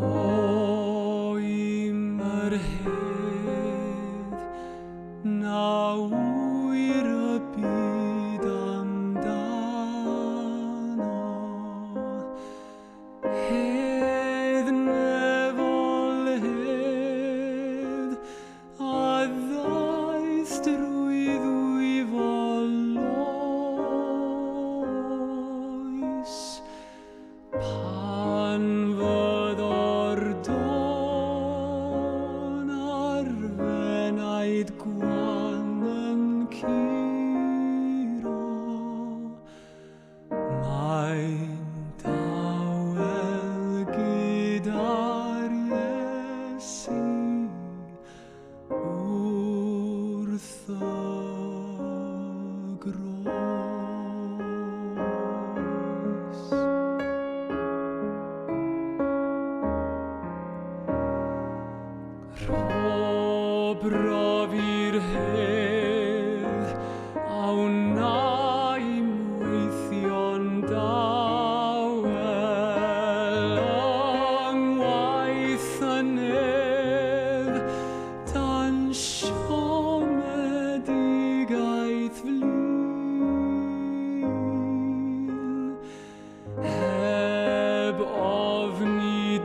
O immerhed na wir y byd amdano hedd nefol hedd a ddaeth drwydd wyfoloes pan fyddor don ar fenaid gwan yn curo mae'n dawel gyda'r Iesu wrth y groes. Rob i'r hedd a wna i'm weithio'n dawel yng ngwaith y nedd dan siomedigaeth flin heb ofni